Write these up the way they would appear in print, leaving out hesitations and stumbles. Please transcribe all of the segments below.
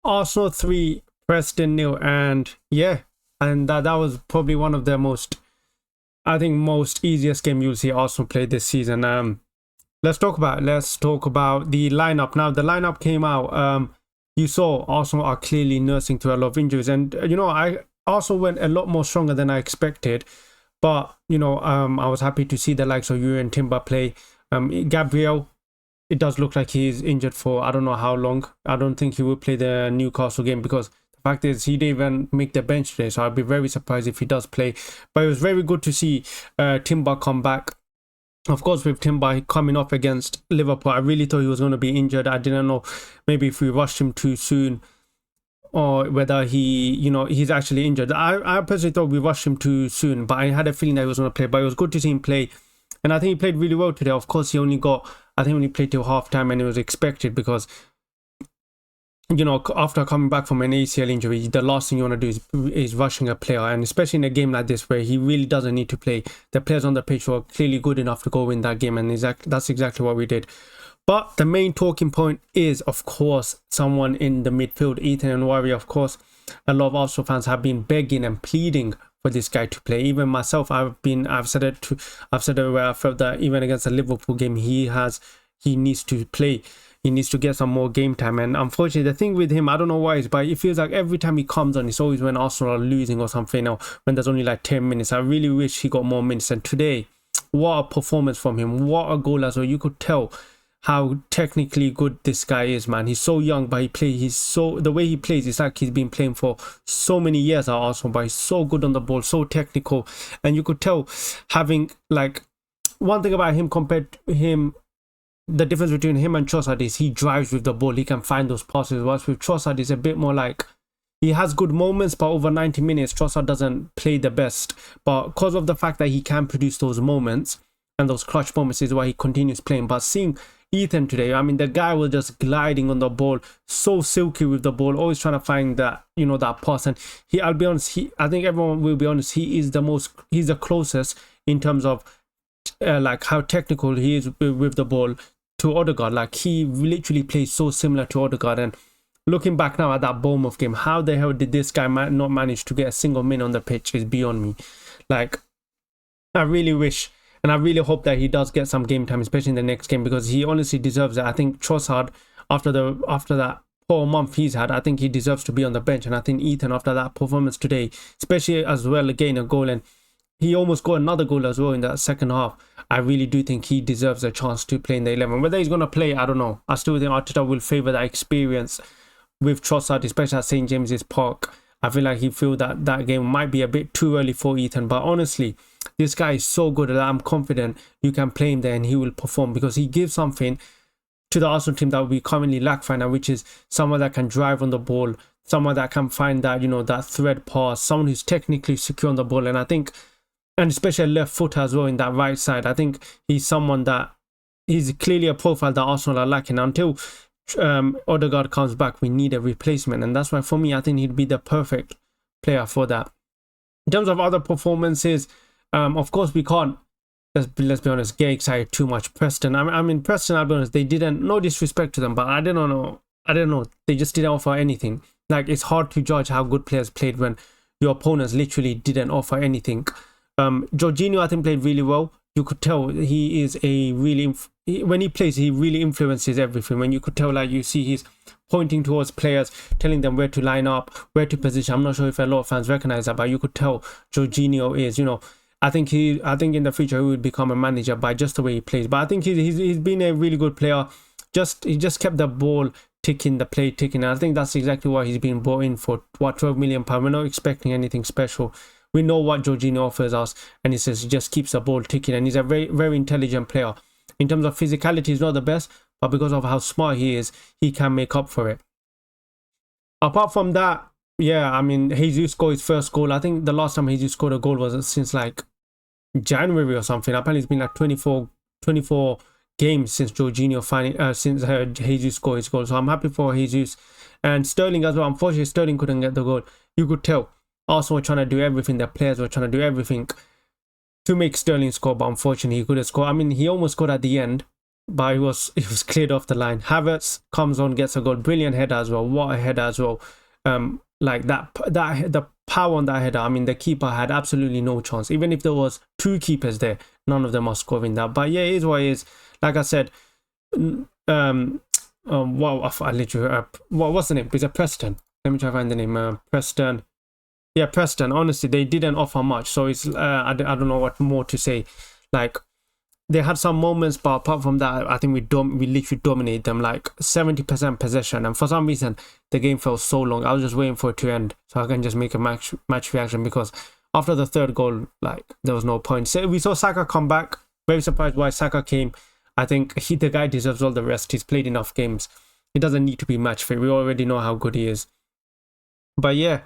Arsenal 3, Preston nil, and yeah, and that was probably one of the most, I think, most easiest game you'll see Arsenal play this season. Let's talk about the lineup now. The lineup came out. You saw Arsenal are clearly nursing through a lot of injuries, and I also went a lot more stronger than I expected. But I was happy to see the likes of you and Timber play. Gabriel, it does look like he is injured for I don't know how long. I don't think he will play the Newcastle game because the fact is he didn't even make the bench today. So I'd be very surprised if he does play. But it was very good to see Timber come back. Of course, with Timber coming up against Liverpool, I really thought he was going to be injured. I didn't know maybe if we rushed him too soon or whether he's actually injured. I personally thought we rushed him too soon, but I had a feeling that he was going to play. But it was good to see him play. And I think he played really well today. Of course, he only played till half time, and it was expected because, after coming back from an ACL injury, the last thing you want to do is rushing a player. And especially in a game like this where he really doesn't need to play. The players on the pitch were clearly good enough to go win that game, and that's exactly what we did. But the main talking point is, of course, someone in the midfield, Ethan and Warrior. Of course, a lot of Arsenal fans have been begging and pleading for this guy to play. Even myself, I've said it where I felt that even against the Liverpool game, he needs to play. He needs to get some more game time. And unfortunately, the thing with him, I don't know why, but it feels like every time he comes on, it's always when Arsenal are losing or something, or when there's only like 10 minutes. I really wish he got more minutes. And today, what a performance from him. What a goal as well. You could tell how technically good this guy is, man. He's so young, but the way he plays, it's like he's been playing for so many years at Arsenal, but he's so good on the ball, so technical. And you could tell, having like, one thing about him compared to him, the difference between him and Trossard is he drives with the ball. He can find those passes. Whilst with Trossard, it's a bit more like, he has good moments, but over 90 minutes, Trossard doesn't play the best. But because of the fact that he can produce those moments, and those clutch moments is why he continues playing. But seeing Ethan today, I mean, the guy was just gliding on the ball, so silky with the ball, always trying to find that, that pass. And I'll be honest, I think everyone will be honest, he's the closest in terms of like how technical he is with the ball to Odegaard. Like, he literally plays so similar to Odegaard. And looking back now at that Bournemouth game, how the hell did this guy not manage to get a single minute on the pitch is beyond me. Like, I really wish, and I really hope that he does get some game time, especially in the next game, because he honestly deserves it. I think Trossard, after that poor month he's had, I think he deserves to be on the bench. And I think Ethan, after that performance today, especially as well, again, a goal, and he almost got another goal as well in that second half. I really do think he deserves a chance to play in the 11. Whether he's going to play, I don't know. I still think Arteta will favour that experience with Trossard, especially at St. James's Park. I feel like he feels that game might be a bit too early for Ethan. But honestly, this guy is so good that I'm confident you can play him there and he will perform, because he gives something to the Arsenal team that we currently lack right now, which is someone that can drive on the ball, someone that can find that, that thread pass, someone who's technically secure on the ball. And I think, and especially left foot as well in that right side, I think he's someone that he's clearly a profile that Arsenal are lacking. Until Odegaard comes back, we need a replacement, and that's why for me I think he'd be the perfect player for that. In terms of other performances, of course we can't, let's be honest, get excited too much. Preston, I mean Preston, I'll be honest, they didn't, no disrespect to them, but I don't know, they just didn't offer anything. Like, it's hard to judge how good players played when your opponents literally didn't offer anything. Jorginho, I think, played really well. You could tell he is when he plays, he really influences everything. When you could tell, like, you see he's pointing towards players, telling them where to line up, where to position. I'm not sure if a lot of fans recognize that, but you could tell Jorginho is, I think in the future he would become a manager by just the way he plays. But I think he's been a really good player. He just kept the ball ticking, the play ticking. And I think that's exactly why he's been bought in for £12 million. We're not expecting anything special. We know what Jorginho offers us, and he just keeps the ball ticking, and he's a very, very intelligent player. In terms of physicality, he's not the best, but because of how smart he is, he can make up for it. Apart from that, yeah, I mean, Jesus scored his first goal. I think the last time Jesus scored a goal was since like January or something. Apparently, it's been like 24 games since Jesus scored his goal. So I'm happy for Jesus. And Sterling as well. Unfortunately, Sterling couldn't get the goal. You could tell Arsenal were trying to do everything. The players were trying to do everything to make Sterling score, but unfortunately he couldn't score. I mean, he almost scored at the end, but it was cleared off the line. Havertz comes on, gets a goal, brilliant header as well. What a header as well. Like that the power on that header. I mean, the keeper had absolutely no chance. Even if there was two keepers there, none of them are scoring that. But yeah, it is what it is. Like I said, I literally what's the name? Is it Preston? Let me try to find the name. Preston. Yeah, Preston. Honestly, they didn't offer much, so it's I don't know what more to say. Like, they had some moments, but apart from that, I think we literally dominated them, like 70% possession. And for some reason, the game felt so long. I was just waiting for it to end so I can just make a match reaction, because after the third goal, like, there was no point. So we saw Saka come back. Very surprised why Saka came. I think the guy deserves all the rest. He's played enough games. He doesn't need to be match fit. We already know how good he is. But yeah,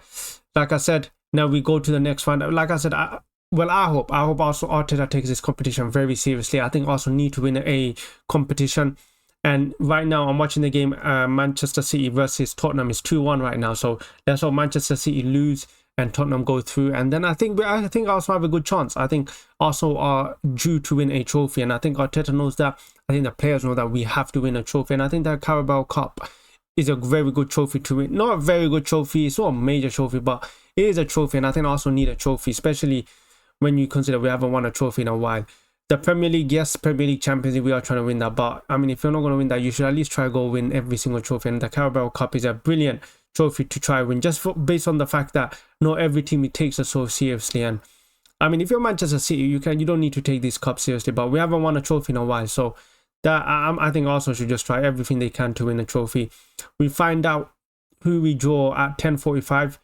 like I said, now we go to the next one. Like I said, I hope also Arteta takes this competition very seriously. I think Arsenal need to win a competition. And right now, I'm watching the game. Manchester City versus Tottenham is 2-1 right now. So let's hope Manchester City lose and Tottenham go through. And then I think Arsenal have a good chance. I think Arsenal are due to win a trophy, and I think Arteta knows that. I think the players know that we have to win a trophy, and I think that Carabao Cup is a very good trophy to win. Not a very good trophy, it's not a major trophy, but it is a trophy, and I think Arsenal need a trophy, especially when you consider we haven't won a trophy in a while. The Premier League, yes, Premier League, Champions League, we are trying to win that, but I mean, if you're not going to win that, you should at least try to go win every single trophy, and the Carabao Cup is a brilliant trophy to try win, just based on the fact that not every team takes us so seriously. And I mean, if you're Manchester City, you don't need to take this cup seriously, but we haven't won a trophy in a while, so that I think Arsenal should just try everything they can to win a trophy. We find out who we draw at 10:45.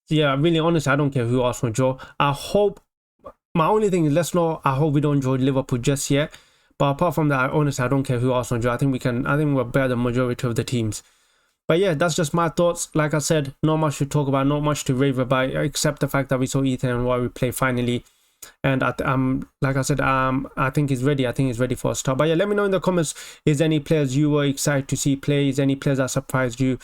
Yeah, really, honestly, I don't care who Arsenal draw. I hope, my only thing is, I hope we don't draw Liverpool just yet. But apart from that, honestly, I don't care who Arsenal draw. I think we're better than majority of the teams. But yeah, that's just my thoughts. Like I said, not much to talk about, not much to rave about, except the fact that we saw Ethan and why we play finally. And like I said, I think he's ready. I think he's ready for a start. But yeah, let me know in the comments, is there any players you were excited to see play? Is there any players that surprised you?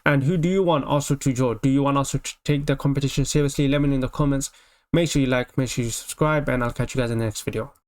And who do you want also to draw? Do you want also to take the competition seriously? Let me know in the comments. Make sure you like, make sure you subscribe, and I'll catch you guys in the next video.